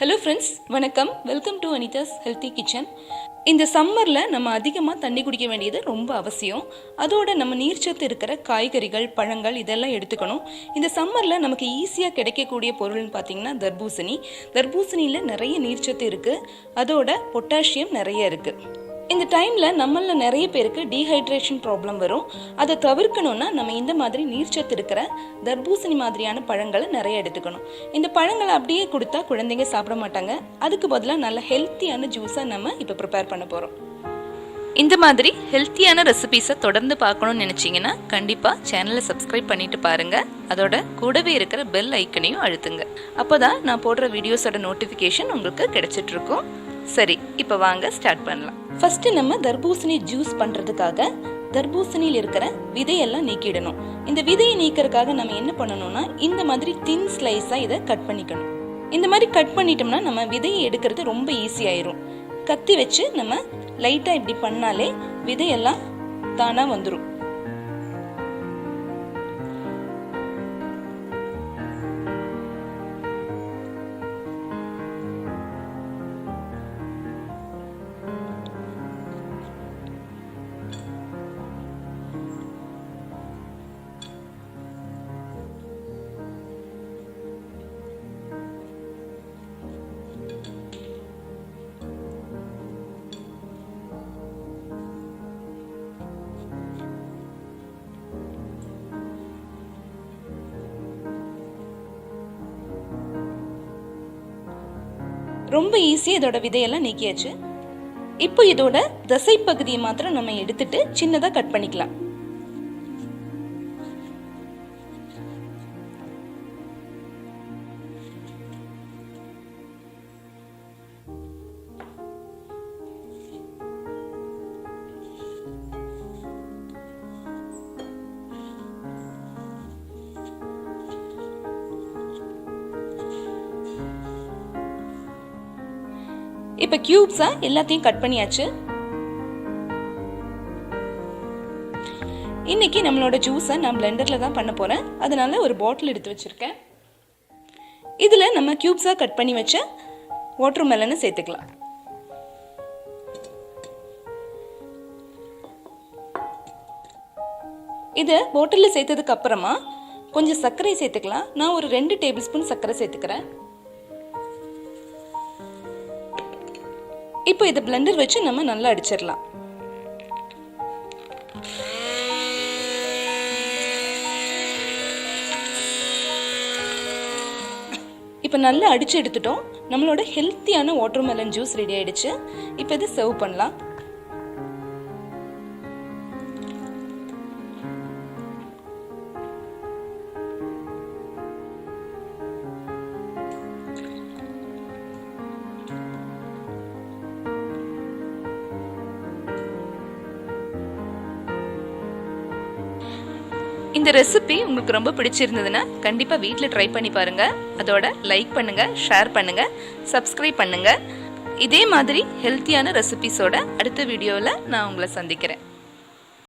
Hello friends, வணக்கம். Welcome to Anitha's healthy kitchen. இந்த சம்மரில் நம்ம அதிகமாக தண்ணி குடிக்க வேண்டியது ரொம்ப அவசியம். அதோட நம்ம நீர்ச்சத்து இருக்கிற காய்கறிகள், பழங்கள் இதெல்லாம் எடுத்துக்கணும். இந்த சம்மரில் நமக்கு ஈஸியாக கிடைக்கக்கூடிய பொருள்னு பார்த்தீங்கன்னா தர்பூசணியில் நிறைய நீர்ச்சத்து இருக்குது. அதோட பொட்டாசியம் நிறைய இருக்குது. இந்த டைமில் நம்மள நிறைய பேருக்கு டீஹைட்ரேஷன் ப்ராப்ளம் வரும். அதை தவிர்க்கணும்னா நம்ம இந்த மாதிரி நீர்ச்சத்து இருக்கிற தர்பூசணி மாதிரியான பழங்களை நிறைய எடுத்துக்கணும். இந்த பழங்களை அப்படியே கொடுத்தா குழந்தைங்க சாப்பிட மாட்டாங்க. அதுக்கு பதிலாக நல்ல ஹெல்த்தியான ஜூஸாக நம்ம இப்போ ப்ரிப்பேர் பண்ண போகிறோம். இந்த மாதிரி ஹெல்த்தியான ரெசிபீஸை தொடர்ந்து பார்க்கணும்னு நினச்சிங்கன்னா கண்டிப்பாக சேனலை சப்ஸ்கிரைப் பண்ணிட்டு பாருங்கள். அதோட கூடவே இருக்கிற பெல் ஐக்கனையும் அழுத்துங்க. அப்போ தான் நான் போடுற வீடியோஸோட நோட்டிஃபிகேஷன் உங்களுக்கு கிடைச்சிட்டு இருக்கும். சரி, இப்போ வாங்க ஸ்டார்ட் பண்ணலாம். ஃபர்ஸ்ட் நம்ம தர்பூசணி ஜூஸ் பண்றதுக்காக தர்பூசணியில் இருக்கிற விதையெல்லாம் நீக்கிடணும். இந்த விதையை நீக்கிறதுக்காக நம்ம என்ன பண்ணணும்னா இந்த மாதிரி தின் ஸ்லைஸா இதை கட் பண்ணிக்கணும். இந்த மாதிரி கட் பண்ணிட்டோம்னா நம்ம விதையை எடுக்கிறது ரொம்ப ஈஸி ஆயிரும். கத்தி வச்சு நம்ம லைட்டா இப்படி பண்ணாலே விதையெல்லாம் தானா வந்துடும். ரொம்ப ஈஸியாக இதோட விதையெல்லாம் நீக்கியாச்சு. இப்போ இதோட தசை பகுதியை மாத்திரம் நம்ம எடுத்துட்டு சின்னதாக கட் பண்ணிக்கலாம். இப்ப கியூப்ஸா எல்லாத்தையும் கட் பண்ணியாச்சு. இன்னைக்கு நம்மளோட ஜூஸை நான் பிளெண்டர்ல தான் பண்ண போறேன். அதனால ஒரு பாட்டில் எடுத்து வச்சிருக்கேன். இதுல நம்ம கியூப்ஸா கட் பண்ணி வச்ச வாட்டர் மெலனை சேர்த்துக்கலாம். இதை பாட்டில்ல சேர்த்ததுக்கு அப்புறமா கொஞ்சம் சர்க்கரை சேர்த்துக்கலாம். நான் ஒரு 2 டேபிள் ஸ்பூன் சர்க்கரை சேர்த்துக்கிறேன். இப்போ இதை பிளெண்டர் வச்சு நம்ம நல்லா அடிச்சிடலாம். இப்போ நல்லா அடிச்சு எடுத்துட்டோம். நம்மளோட ஹெல்த்தியான வாட்டர் மெலன் ஜூஸ் ரெடி ஆயிடுச்சு. இப்போ இதை சர்வ் பண்ணலாம். இந்த ரெசிபி உங்களுக்கு ரொம்ப பிடிச்சிருந்ததுன்னா கண்டிப்பா வீட்டில் ட்ரை பண்ணி பாருங்க. அதோட லைக் பண்ணுங்க, ஷேர் பண்ணுங்க, சப்ஸ்கிரைப் பண்ணுங்க. இதே மாதிரி ஹெல்த்தியான ரெசிபிஸோட அடுத்த வீடியோவில் நான் உங்களை சந்திக்கிறேன்.